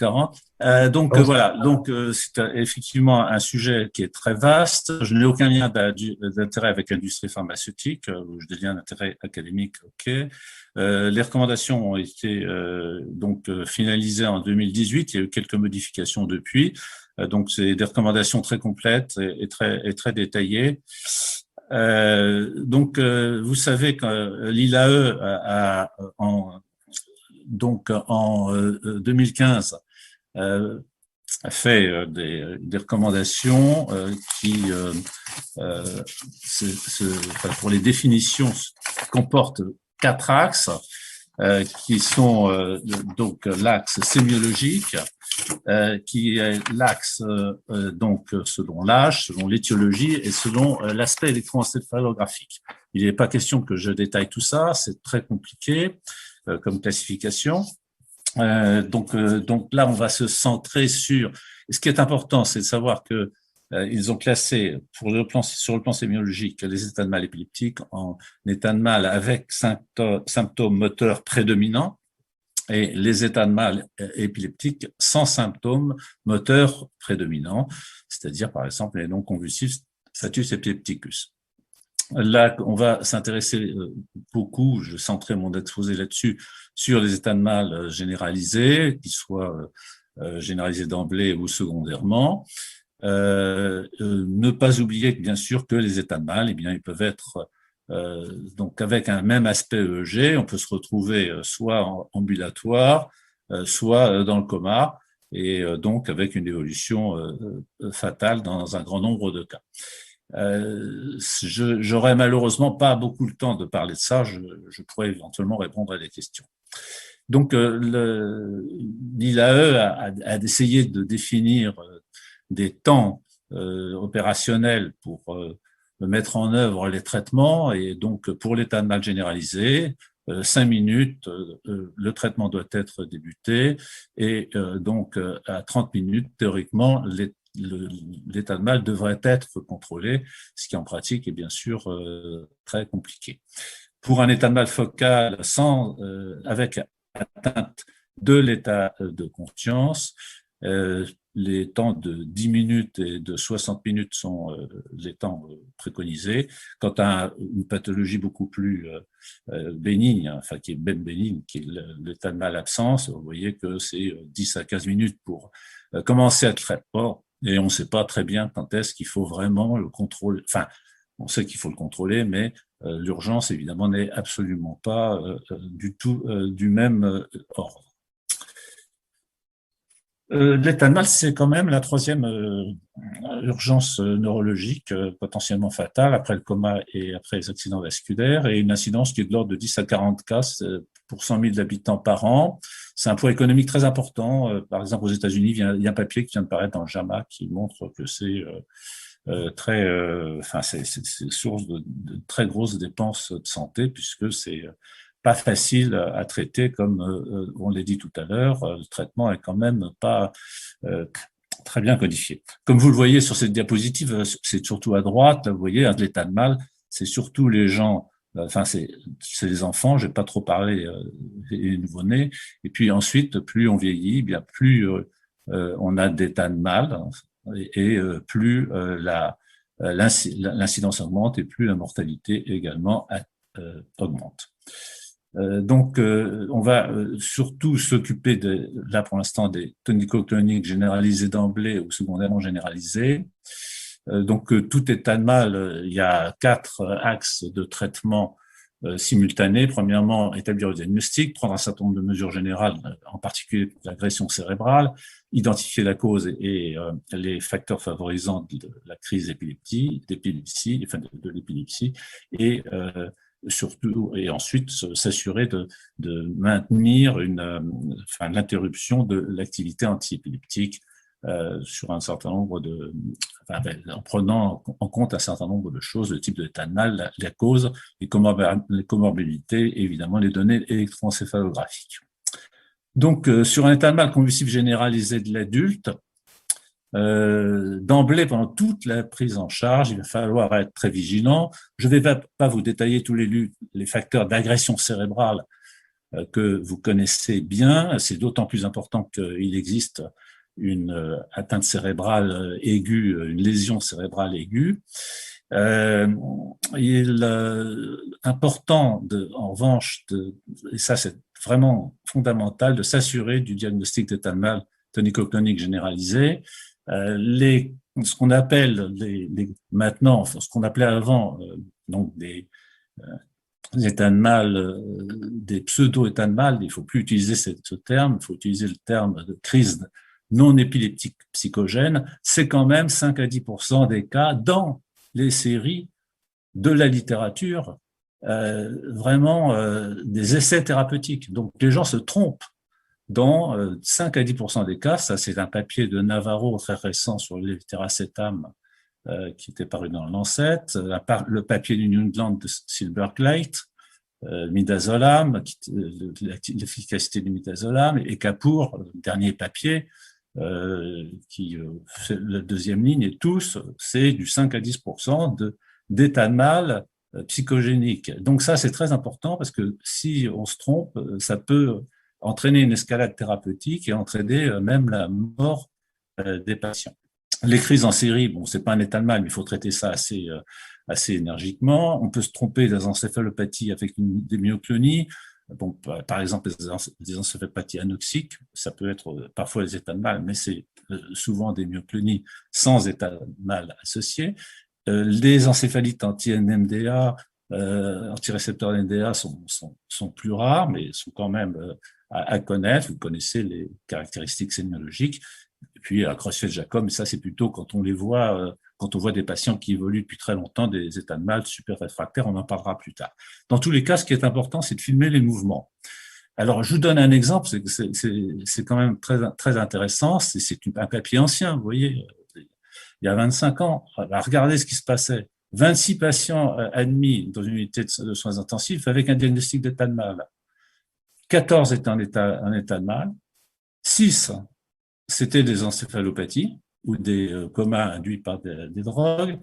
40. Oh, Voilà, c'est effectivement un sujet qui est très vaste. Je n'ai aucun lien d'intérêt avec l'industrie pharmaceutique, ou j'ai des liens d'intérêt académique, ok. Les recommandations ont été finalisées en 2018. Il y a eu quelques modifications depuis. Donc c'est des recommandations très complètes et très détaillées. Vous savez que l'ILAE en 2015 a fait des recommandations pour les définitions comportent 4 axes qui sont donc l'axe sémiologique, qui est l'axe selon l'âge, selon l'étiologie et selon l'aspect électroencéphalographique. Il n'est pas question que je détaille tout ça, c'est très compliqué comme classification. Donc là, on va se centrer sur. Et ce qui est important, c'est de savoir que ils ont classé sur le plan sémiologique les états de mal épileptiques en états de mal avec symptômes moteurs prédominants et les états de mal épileptiques sans symptômes moteurs prédominants, c'est-à-dire par exemple les non-convulsifs status epilepticus. Là, on va s'intéresser beaucoup, je centrerai mon exposé là-dessus, sur les états de mal généralisés, qu'ils soient généralisés d'emblée ou secondairement. Ne pas oublier bien sûr que les états de mal, eh bien, ils peuvent être donc avec un même aspect EEG, on peut se retrouver soit ambulatoire, soit dans le coma, et donc avec une évolution fatale dans un grand nombre de cas. J'aurais malheureusement pas beaucoup le temps de parler de ça. Je pourrais éventuellement répondre à des questions. Donc, l'ILAE a essayé de définir des temps opérationnels pour mettre en œuvre les traitements. Et donc, pour l'état de mal généralisé, 5 minutes, le traitement doit être débuté. Et donc, à 30 minutes, théoriquement, l'état de mal devrait être contrôlé, ce qui en pratique est bien sûr très compliqué. Pour un état de mal focal avec atteinte de l'état de conscience, les temps de 10 minutes et de 60 minutes sont les temps préconisés. Quant à une pathologie beaucoup plus bénigne, enfin qui est même bénigne, qui est l'état de mal absence, vous voyez que c'est 10 à 15 minutes pour commencer à être fait. Or, et on ne sait pas très bien quand est-ce qu'il faut vraiment le contrôler. Enfin, on sait qu'il faut le contrôler, mais l'urgence, évidemment, n'est absolument pas du tout du même ordre. L'état de mal, c'est quand même la troisième urgence neurologique potentiellement fatale après le coma et après les accidents vasculaires, et une incidence qui est de l'ordre de 10 à 40 cas pour 100 000 habitants par an. C'est un poids économique très important. Par exemple, aux États-Unis, il y a un papier qui vient de paraître dans le JAMA qui montre que c'est c'est source de très grosses dépenses de santé, puisque c'est pas facile à traiter, comme on l'a dit tout à l'heure. Le traitement est quand même pas très bien codifié. Comme vous le voyez sur cette diapositive, c'est surtout à droite, là, vous voyez, hein, l'état de mal, c'est surtout les gens, c'est les enfants, je vais pas trop parler des nouveau-nés, et puis ensuite, plus on vieillit, bien plus on a d'état de mal, et plus l'incidence augmente et plus la mortalité également augmente. On va surtout s'occuper là pour l'instant des tonico-cloniques généralisés d'emblée ou secondairement généralisés. Tout état de mal, il y a 4 axes de traitement simultanés. Premièrement, établir le diagnostic, prendre un certain nombre de mesures générales, en particulier l'agression cérébrale, identifier la cause et les facteurs favorisants de la crise d'épilepsie, de l'épilepsie, et surtout, et ensuite s'assurer de maintenir l'interruption de l'activité antiépileptique sur un certain nombre en prenant en compte un certain nombre de choses, le type de l'état de mal, la cause, les comorbidités, et évidemment les données électroencéphalographiques. Donc, sur un état de mal convulsif généralisé de l'adulte, d'emblée, pendant toute la prise en charge, il va falloir être très vigilant. Je ne vais pas vous détailler tous les facteurs d'agression cérébrale que vous connaissez bien. C'est d'autant plus important qu'il existe une atteinte cérébrale aiguë, une lésion cérébrale aiguë. Il est important, en revanche, et ça c'est vraiment fondamental, de s'assurer du diagnostic d'état de mal tonico-clonique généralisé. Ce qu'on appelle maintenant, ce qu'on appelait avant, donc des états de mal, des pseudo-états de mal, il ne faut plus utiliser ce terme, il faut utiliser le terme de crise non épileptique psychogène. C'est quand même 5 à 10% des cas dans les séries de la littérature, vraiment des essais thérapeutiques. Donc les gens se trompent dans 5 à 10% des cas. Ça, c'est un papier de Navarro très récent sur le lévétiracétam qui était paru dans le Lancet, le papier du New England de Silbergleit, midazolam, l'efficacité du midazolam, et Kapoor, le dernier papier, qui fait la deuxième ligne, et tous, c'est du 5 à 10% d'état de mal psychogénique. Donc ça, c'est très important parce que si on se trompe, ça peut entraîner une escalade thérapeutique et entraîner même la mort des patients. Les crises en série, bon, c'est pas un état de mal, mais il faut traiter ça assez énergiquement. On peut se tromper des encéphalopathies avec des myoclonies. Bon, par exemple, des encéphalopathies anoxiques, ça peut être parfois des états de mal, mais c'est souvent des myoclonies sans état de mal associé. Les encéphalites anti-NMDA, antirécepteurs NMDA sont plus rares, mais sont quand même à connaître. Vous connaissez les caractéristiques sémiologiques. Et puis, à Creutzfeldt-Jakob, mais ça, c'est plutôt quand on les voit, quand on voit des patients qui évoluent depuis très longtemps, des états de mal super réfractaires, on en parlera plus tard. Dans tous les cas, ce qui est important, c'est de filmer les mouvements. Alors, je vous donne un exemple, c'est quand même très intéressant. C'est un papier ancien, vous voyez, il y a 25 ans. Regardez ce qui se passait. 26 patients admis dans une unité de soins intensifs avec un diagnostic d'état de mal. 14 étaient en état de mal. 6 c'était des encéphalopathies ou des comas induits par des drogues.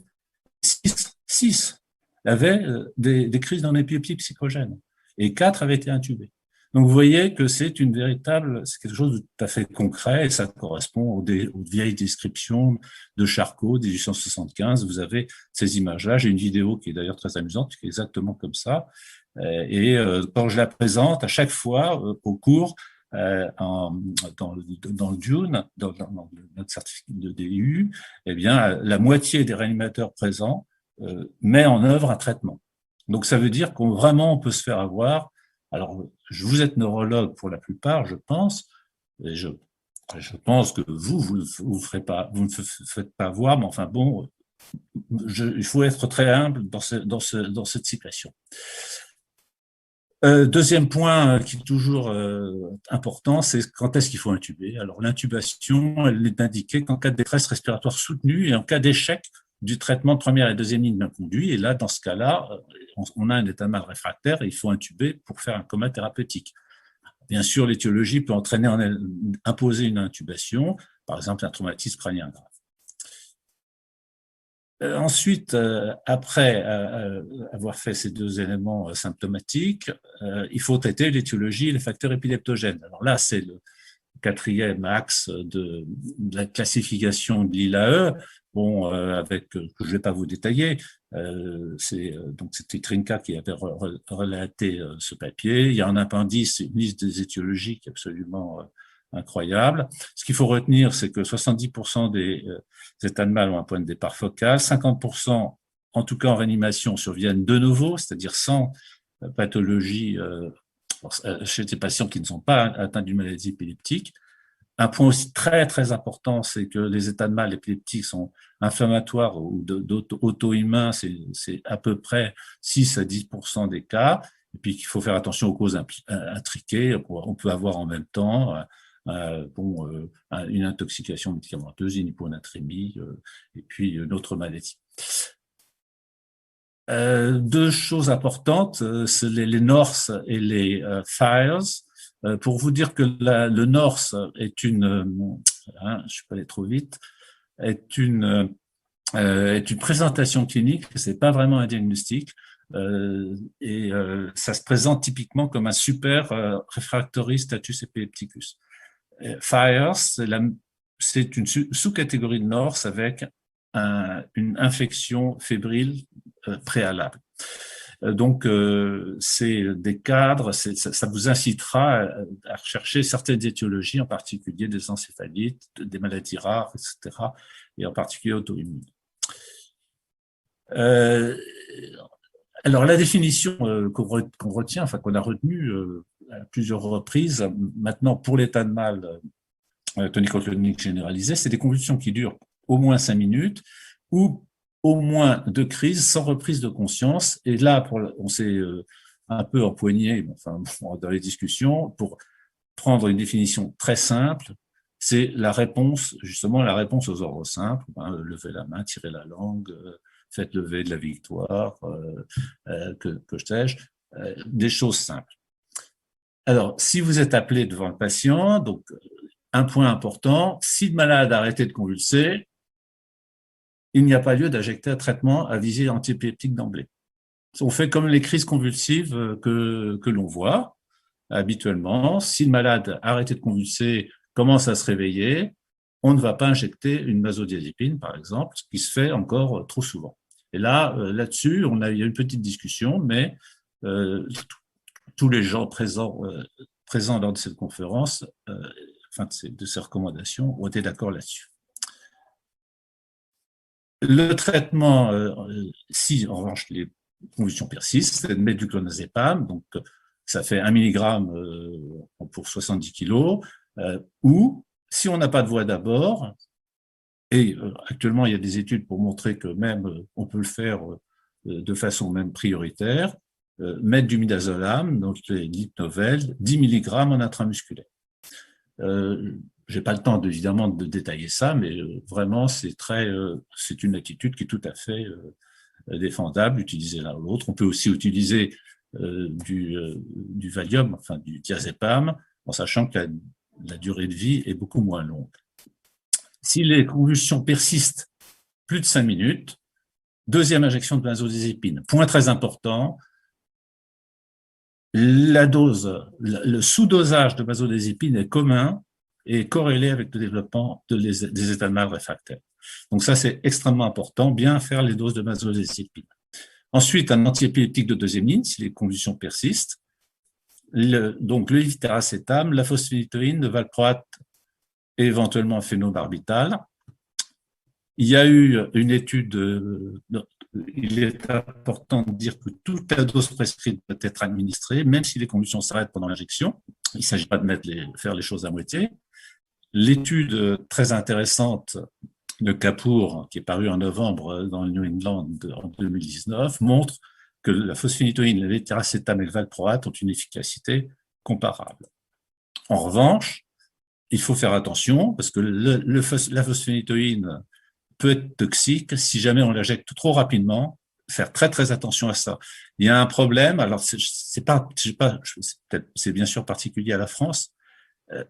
6 avaient des crises d'épilepsie psychogène et 4 avaient été intubés. Donc vous voyez que c'est quelque chose de tout à fait concret et ça correspond aux vieilles descriptions de Charcot, 1875. Vous avez ces images-là. J'ai une vidéo qui est d'ailleurs très amusante, qui est exactement comme ça. Et quand je la présente, à chaque fois au cours, dans le Dune, dans notre certificat de DU, eh bien, la moitié des réanimateurs présents met en œuvre un traitement. Donc, ça veut dire qu'on vraiment on peut se faire avoir. Alors, vous êtes neurologue pour la plupart, je pense, et je pense que vous ne faites pas avoir, mais enfin bon, il faut être très humble dans cette situation. Deuxième point qui est toujours important, c'est quand est-ce qu'il faut intuber. Alors l'intubation, elle est indiquée qu'en cas de détresse respiratoire soutenue et en cas d'échec du traitement de première et deuxième ligne bien conduit. Et là, dans ce cas-là, on a un état de mal réfractaire et il faut intuber pour faire un coma thérapeutique. Bien sûr, l'étiologie peut imposer une intubation, par exemple un traumatisme crânien grave. Ensuite, après avoir fait ces deux éléments symptomatiques, il faut traiter l'étiologie et les facteurs épileptogènes. Alors là, c'est le quatrième axe de la classification de l'ILAE. Bon, que je ne vais pas vous détailler, donc c'était Trinka qui avait relaté ce papier. Il y a un appendice, une liste des étiologies qui est absolument incroyable. Ce qu'il faut retenir, c'est que 70% des états de mal ont un point de départ focal, 50%, en tout cas en réanimation, surviennent de nouveau, c'est-à-dire sans pathologie chez des patients qui ne sont pas atteints d'une maladie épileptique. Un point aussi très, très important, c'est que les états de mal épileptiques sont inflammatoires ou auto-immuns, c'est à peu près 6 à 10% des cas. Et puis qu'il faut faire attention aux causes intriquées. On peut avoir en même temps une intoxication médicamenteuse, une hyponatrémie, et puis une autre maladie. Deux choses importantes, c'est les NORS et les FIRES. Pour vous dire que le NORS est je ne suis pas allé trop vite, est une présentation clinique, c'est pas vraiment un diagnostic. Ça se présente typiquement comme un super refractory status epilepticus. FIRES, c'est une sous-catégorie de NORS avec une infection fébrile préalable. Donc, c'est des cadres, ça vous incitera à rechercher certaines étiologies, en particulier des encéphalites, des maladies rares, etc., et en particulier auto-immunes. Alors, la définition qu'on retient, enfin qu'on a retenue à plusieurs reprises, maintenant pour l'état de mal tonico-clonique généralisé, c'est des convulsions qui durent au moins 5 minutes ou au moins 2 crises sans reprise de conscience. Et là, on s'est un peu empoigné enfin, dans les discussions pour prendre une définition très simple. C'est la réponse, justement, la réponse aux ordres simples. Levez la main, tirez la langue, faites lever de la victoire, que sais-je, des choses simples. Alors, si vous êtes appelé devant le patient, donc un point important, si le malade a arrêté de convulser, il n'y a pas lieu d'injecter un traitement à visée antiépileptique d'emblée. On fait comme les crises convulsives que l'on voit habituellement. Si le malade a arrêté de convulser, commence à se réveiller, on ne va pas injecter une benzodiazépine, par exemple, ce qui se fait encore trop souvent. Et là-dessus, il y a une petite discussion, mais tous les gens présents lors de cette conférence, de ces recommandations, ont été d'accord là-dessus. Le traitement, si en revanche les convulsions persistent, c'est de mettre du clonazepam, donc ça fait 1 mg pour 70 kg, ou si on n'a pas de voie d'abord, et actuellement il y a des études pour montrer que même on peut le faire de façon même prioritaire, mettre du midazolam, donc les Lypnovel, 10 mg en intramusculaire. J'ai pas le temps évidemment de détailler ça, mais vraiment c'est une attitude qui est tout à fait défendable, utiliser l'un ou l'autre. On peut aussi utiliser du Valium, enfin du diazépam, en sachant que la durée de vie est beaucoup moins longue. Si les convulsions persistent plus de 5 minutes, deuxième injection de benzodiazépine. Point très important, le sous-dosage de benzodiazépine est commun et corrélé avec le développement des états de mal réfractaires. Donc ça, c'est extrêmement important, bien faire les doses de benzodiazépine. Ensuite, un antiépileptique de deuxième ligne, si les convulsions persistent. Donc le lévetiracetam, la phosphénytoïne, le valproate et éventuellement phénobarbital. Il y a eu une étude, il est important de dire que toute la dose prescrite doit être administrée, même si les convulsions s'arrêtent pendant l'injection. Il ne s'agit pas de faire les choses à moitié. L'étude très intéressante de Kapoor, qui est parue en novembre dans le New England en 2019, montre que la phosphénytoïne, le lévetiracetam et le valproate ont une efficacité comparable. En revanche, il faut faire attention parce que la phosphénytoïne peut être toxique si jamais on l'injecte trop rapidement. Faire très très attention à ça. Il y a un problème. Alors c'est bien sûr particulier à la France.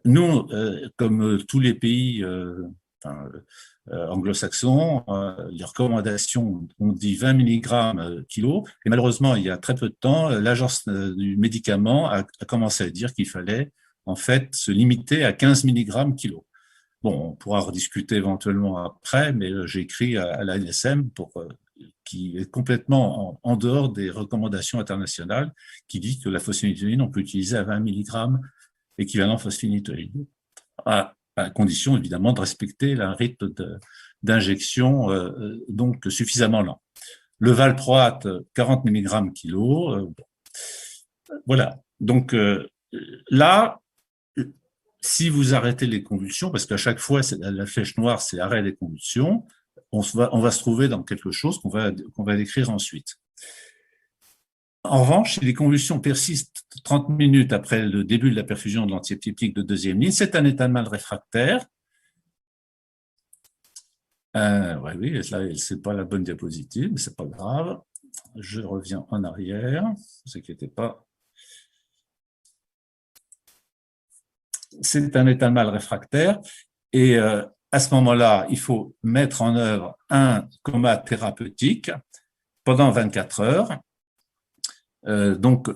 Nous, comme tous les pays anglo-saxons, les recommandations ont dit 20 mg kilo. Et malheureusement, il y a très peu de temps, l'agence du médicament a commencé à dire qu'il fallait en fait se limiter à 15 mg kilo. Bon, on pourra rediscuter éventuellement après, mais j'ai écrit à l'ANSM qui est complètement en dehors des recommandations internationales, qui dit que la phosphénytoïne, on peut utiliser à 20 mg équivalent phosphénytoïne, à condition évidemment de respecter un rythme d'injection donc suffisamment lent. Le valproate, 40 mg kilo. Voilà. Donc là, si vous arrêtez les convulsions, parce qu'à chaque fois, la flèche noire, c'est arrêt des convulsions, on va se trouver dans quelque chose qu'on va décrire ensuite. En revanche, si les convulsions persistent 30 minutes après le début de la perfusion de l'antiépileptique de deuxième ligne, c'est un état de mal réfractaire. Oui, là, c'est pas la bonne diapositive, mais c'est pas grave. Je reviens en arrière, ne vous inquiétez pas. C'est un état de mal réfractaire et à ce moment-là, il faut mettre en œuvre un coma thérapeutique pendant 24 heures Donc,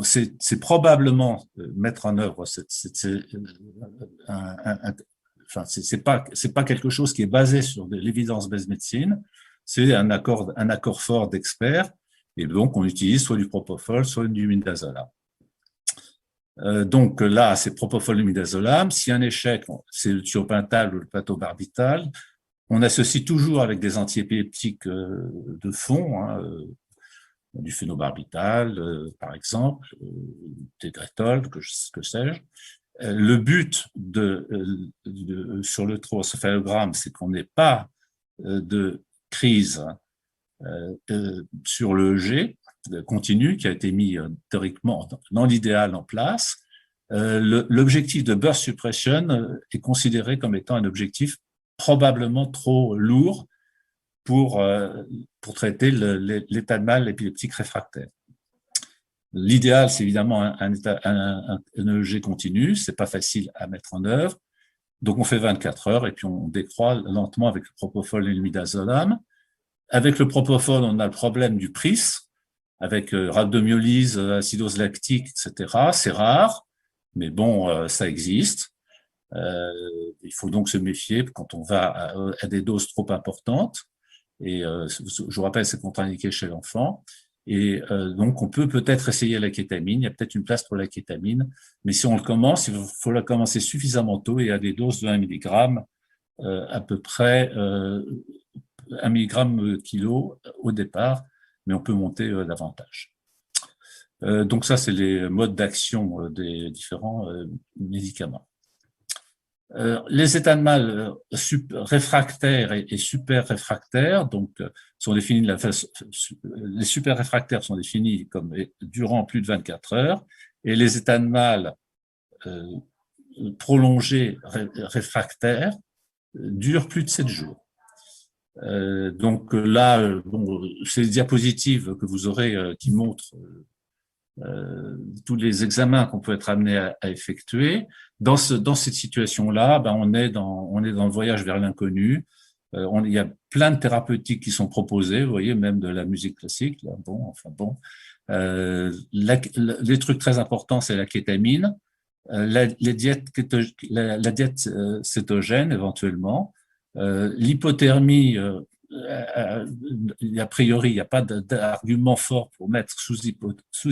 c'est probablement mettre en œuvre, enfin, c'est pas quelque chose qui est basé sur de l'évidence-based médecine, c'est un accord fort d'experts, et donc on utilise soit du propofol, soit du midazolam. Donc là, c'est propofol et midazolam. Si un échec, c'est le thiopental ou le pentobarbital. On associe toujours avec des antiépileptiques de fond, hein, du phénobarbital, par exemple, Tegretol, que sais-je. Le but sur le troencéphalogramme, c'est qu'on n'ait pas de crise sur le EG continu qui a été mis théoriquement dans l'idéal en place. L'objectif de burst suppression est considéré comme étant un objectif probablement trop lourd pour traiter l'état de mal épileptique réfractaire. L'idéal, c'est évidemment un EEG continu, c'est pas facile à mettre en œuvre. Donc, on fait 24 heures et puis on décroît lentement avec le propofol et le midazolam. Avec le propofol, on a le problème du PRIS, avec rhabdomyolyse, acidose lactique, etc. C'est rare, mais bon, ça existe. Il faut donc se méfier quand on va à des doses trop importantes. Et je vous rappelle, c'est contre-indiqué chez l'enfant. Et donc, on peut peut-être essayer la kétamine. Il y a peut-être une place pour la kétamine. Mais si on le commence, il faut la commencer suffisamment tôt et à des doses de 1 mg, à peu près 1 mg kilo au départ, mais on peut monter davantage. Donc ça, c'est les modes d'action des différents médicaments. Les états de mal réfractaires et super réfractaires, donc sont définis les super réfractaires sont définis comme durant plus de 24 heures, et les états de mal prolongés réfractaires durent plus de 7 jours. Donc là, bon, c'est les diapositives que vous aurez qui montrent tous les examens qu'on peut être amené à effectuer. Dans cette situation-là, ben on est dans le voyage vers l'inconnu. Il y a plein de thérapeutiques qui sont proposées, vous voyez, même de la musique classique. Là, bon, enfin bon. Les trucs très importants, c'est la kétamine, la diète cétogène éventuellement, l'hypothermie. A priori, il n'y a pas d'argument fort pour mettre sous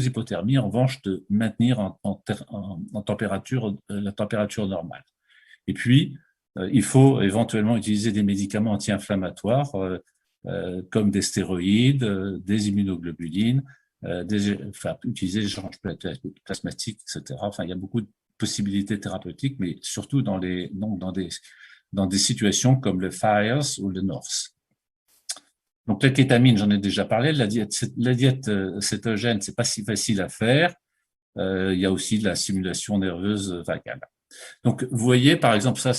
hypothermie, en revanche, de maintenir en température, la température normale. Et puis, il faut éventuellement utiliser des médicaments anti-inflammatoires comme des stéroïdes, des immunoglobulines, utiliser les échanges plasmatiques, etc. Enfin, il y a beaucoup de possibilités thérapeutiques, mais surtout dans des situations comme le FIRES ou le NORS. Donc, la kétamine, j'en ai déjà parlé. La diète cétogène, c'est pas si facile à faire. Il y a aussi de la stimulation nerveuse vagale. Donc, vous voyez, par exemple, ça,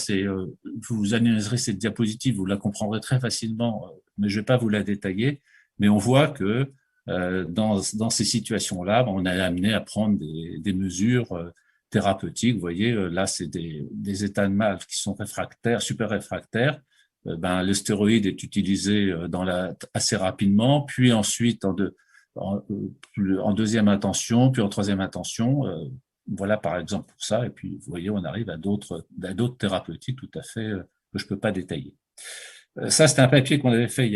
vous analyserez cette diapositive, vous la comprendrez très facilement, mais je vais pas vous la détailler. Mais on voit que dans ces situations-là, on est amené à prendre des mesures thérapeutiques. Vous voyez, là, c'est des états de mal qui sont réfractaires, super réfractaires. Le stéroïde est utilisé assez rapidement, puis ensuite en deuxième intention, puis en troisième intention. Voilà, par exemple, pour ça. Et puis, vous voyez, on arrive à d'autres thérapeutiques tout à fait que je peux pas détailler. Ça, c'est un papier qu'on avait fait il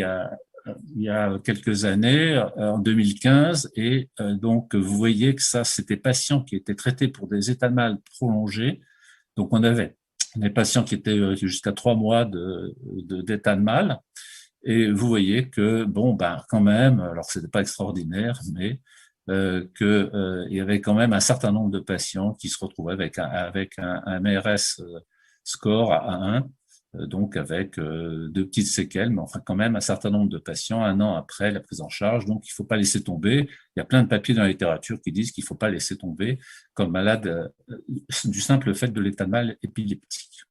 y a quelques années, en 2015. Et donc, vous voyez que ça, c'était patients qui étaient traités pour des états de mal prolongés. Donc, on avait des patients qui étaient jusqu'à 3 mois d'état de mal. Et vous voyez que, bon, quand même, alors c'était pas extraordinaire, mais il y avait quand même un certain nombre de patients qui se retrouvaient avec un MRS score à 1, donc avec de petites séquelles, mais enfin quand même un certain nombre de patients 1 an après la prise en charge. Donc il faut pas laisser tomber. Il y a plein de papiers dans la littérature qui disent qu'il faut pas laisser tomber comme malade du simple fait de l'état de mal épileptique.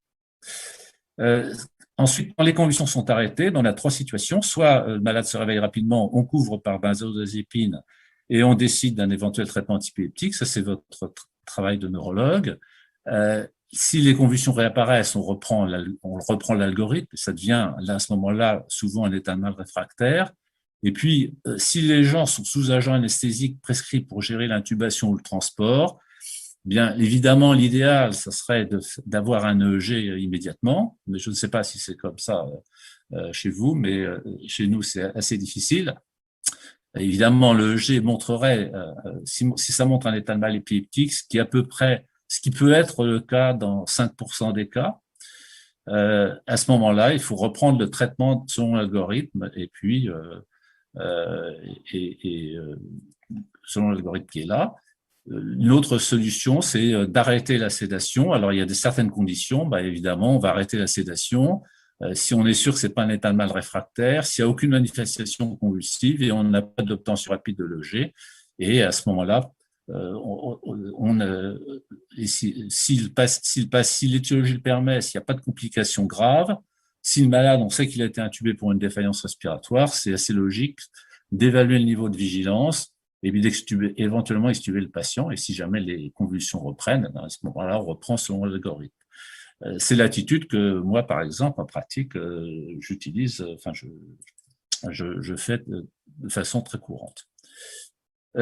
Ensuite, quand les convulsions sont arrêtées, on a 3 situations. Soit le malade se réveille rapidement, on couvre par benzodiazépine et on décide d'un éventuel traitement antiépileptique. Ça, c'est votre travail de neurologue. Si les convulsions réapparaissent, on reprend l'algorithme. Ça devient, là, à ce moment-là, souvent un état de mal réfractaire. Et puis, si les gens sont sous agent anesthésique prescrit pour gérer l'intubation ou le transport, bien évidemment, l'idéal, ça serait d'avoir un EEG immédiatement, mais je ne sais pas si c'est comme ça chez vous, mais chez nous, c'est assez difficile. Évidemment, le EEG montrerait, si ça montre un état de mal épileptique, ce qui peut être le cas dans 5% des cas, à ce moment-là, il faut reprendre le traitement selon l'algorithme et puis euh, et, selon l'algorithme qui est là. Une autre solution, c'est d'arrêter la sédation. Alors, il y a certaines conditions. Bah, évidemment, on va arrêter la sédation si on est sûr que c'est pas un état de mal réfractaire, s'il n'y a aucune manifestation convulsive et on n'a pas d'obtention rapide de l'EG. Et à ce moment-là, si l'étiologie le permet, s'il n'y a pas de complications graves, si le malade, on sait qu'il a été intubé pour une défaillance respiratoire, c'est assez logique d'évaluer le niveau de vigilance et puis éventuellement extuber le patient. Et si jamais les convulsions reprennent, à ce moment-là, on reprend selon l'algorithme. C'est l'attitude que moi, par exemple, en pratique, j'utilise, enfin, je fais de façon très courante.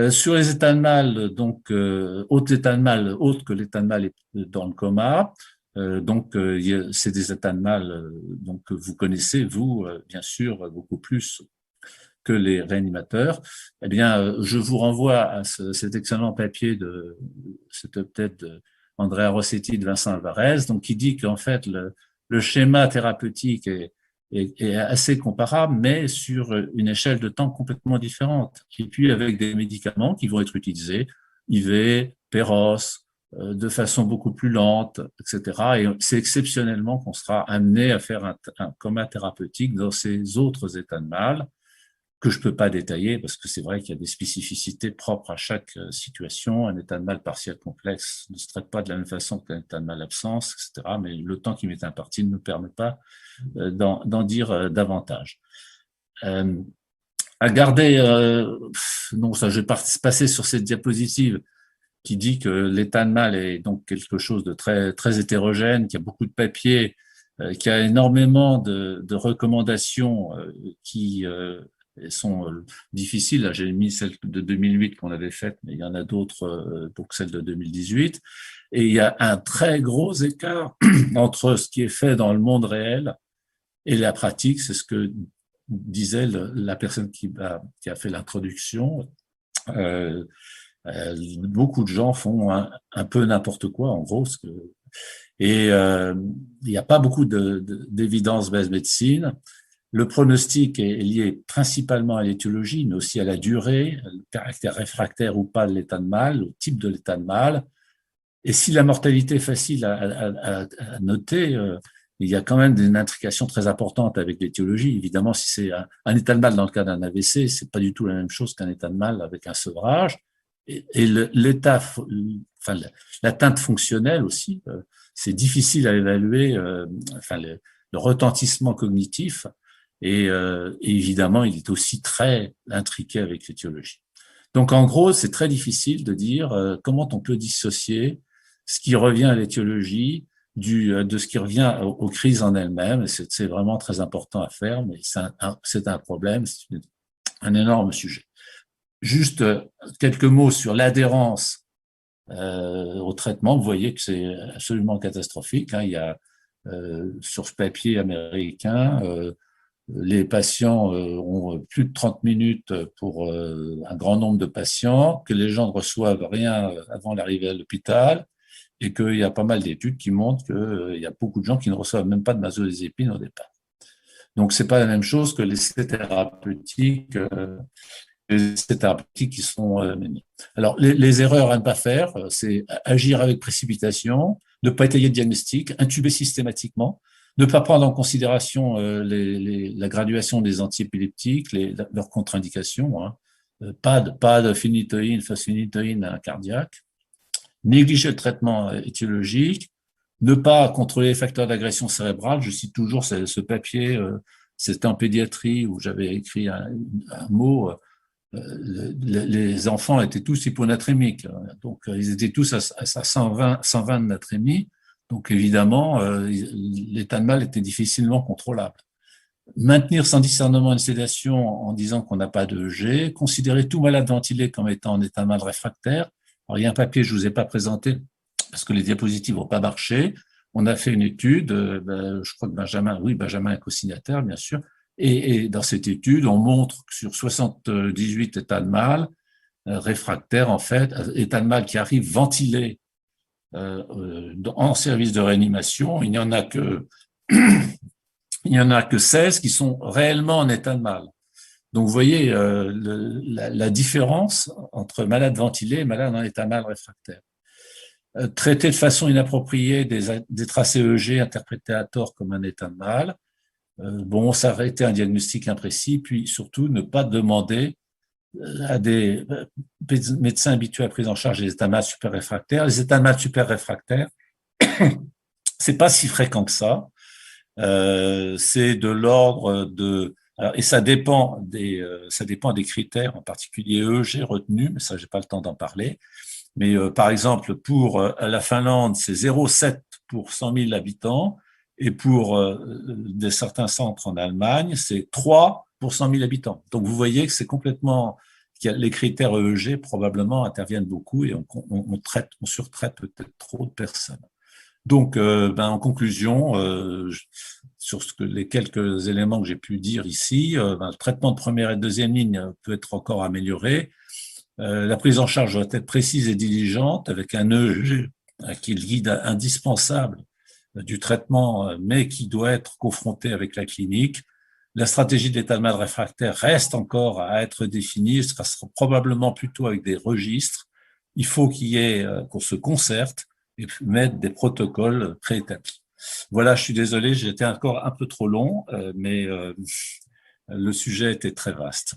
Sur les états de mal, donc autres états de mal, autres que l'état de mal dans le coma, c'est des états de mal donc que vous connaissez vous bien sûr beaucoup plus que les réanimateurs. Eh bien, je vous renvoie à cet excellent papier c'était peut-être de Andrea Rossetti, de Vincent Alvarez, donc qui dit qu'en fait le schéma thérapeutique est assez comparable, mais sur une échelle de temps complètement différente. Et puis avec des médicaments qui vont être utilisés, IV, Péros, de façon beaucoup plus lente, etc. Et c'est exceptionnellement qu'on sera amené à faire un coma thérapeutique dans ces autres états de mal que je peux pas détailler parce que c'est vrai qu'il y a des spécificités propres à chaque situation. Un état de mal partiel complexe ne se traite pas de la même façon qu'un état de mal absence, etc. Mais le temps qui m'est imparti ne me permet pas d'en dire davantage. À garder, non, ça, je vais passer sur cette diapositive qui dit que l'état de mal est donc quelque chose de très, très hétérogène, qu'il y a beaucoup de papiers, qu'il y a énormément de recommandations qui sont difficiles. Là, j'ai mis celle de 2008 qu'on avait faite, mais il y en a d'autres, donc celle de 2018. Et il y a un très gros écart entre ce qui est fait dans le monde réel et la pratique. C'est ce que disait la personne qui a fait l'introduction. Beaucoup de gens font un peu n'importe quoi, en gros. Et il n'y a pas beaucoup d'évidence base médecine. Le pronostic est lié principalement à l'étiologie, mais aussi à la durée, le caractère réfractaire ou pas de l'état de mal, le type de l'état de mal. Et si la mortalité est facile à noter, il y a quand même une intrication très importante avec l'étiologie. Évidemment, si c'est un état de mal dans le cas d'un AVC, c'est pas du tout la même chose qu'un état de mal avec un sevrage. Et l'état, enfin, l'atteinte fonctionnelle aussi, c'est difficile à évaluer, enfin, le retentissement cognitif. Et évidemment, il est aussi très intriqué avec l'étiologie. Donc, en gros, c'est très difficile de dire comment on peut dissocier ce qui revient à l'étiologie de ce qui revient aux crises en elles-mêmes. C'est vraiment très important à faire, mais c'est un problème, c'est un énorme sujet. Juste quelques mots sur l'adhérence au traitement. Vous voyez que c'est absolument catastrophique. Hein. Il y a sur ce papier américain, les patients ont plus de 30 minutes pour un grand nombre de patients, que les gens ne reçoivent rien avant l'arrivée à l'hôpital et qu'il y a pas mal d'études qui montrent qu'il y a beaucoup de gens qui ne reçoivent même pas de benzodiazépine au départ. Donc, c'est pas la même chose que l'essai thérapeutique qui sont menés. Alors, les erreurs à ne pas faire, c'est agir avec précipitation, ne pas étayer de diagnostic, intuber systématiquement, ne pas prendre en considération la graduation des antiépileptiques, leurs contre-indications, hein. Pas de phénitoïne, phosphénytoïne cardiaque, négliger le traitement étiologique, ne pas contrôler les facteurs d'agression cérébrale. Je cite toujours ce papier, c'était en pédiatrie où j'avais écrit un mot. Les enfants étaient tous hyponatrémiques, donc ils étaient tous à 120 de natrémie, donc évidemment l'état de mal était difficilement contrôlable. maintenir sans discernement une sédation en disant qu'on n'a pas de EEG, considérer tout malade ventilé comme étant en état mal réfractaire. Alors, il y a un papier que je ne vous ai pas présenté parce que les diapositives n'ont pas marché. On a fait une étude, je crois que Benjamin est co-signataire, bien sûr, et dans cette étude, on montre que sur 78 états de mal réfractaires, en fait, états de mal qui arrivent ventilés en service de réanimation, il n'y en a que 16 qui sont réellement en état de mal. Donc, vous voyez la différence entre malade ventilé et malade en état de mal réfractaire. Traiter de façon inappropriée des tracés EEG interprétés à tort comme un état de mal. Bon, ça aurait été un diagnostic imprécis, puis surtout ne pas demander à des médecins habitués à la prise en charge des états de mal super réfractaires. Les états de mal super réfractaires, c'est pas si fréquent que ça. C'est de l'ordre de et ça dépend des critères, en particulier EEG retenus, mais ça j'ai pas le temps d'en parler. Mais par exemple pour la Finlande c'est 0,7 pour 100 000 habitants et pour certains centres en Allemagne c'est 3 pour 100 000 habitants. Donc vous voyez que c'est complètement les critères EEG probablement interviennent beaucoup et on surtraite peut-être trop de personnes. Donc, en conclusion, sur les quelques éléments que j'ai pu dire ici, le traitement de première et de deuxième ligne peut être encore amélioré. La prise en charge doit être précise et diligente, avec un EEG qui est le guide indispensable du traitement, mais qui doit être confronté avec la clinique. La stratégie d'état de mal réfractaire reste encore à être définie, ce sera probablement plutôt avec des registres. Il faut qu'on se concerte et mettre des protocoles préétablis. Voilà, je suis désolé, j'ai été encore un peu trop long, mais le sujet était très vaste.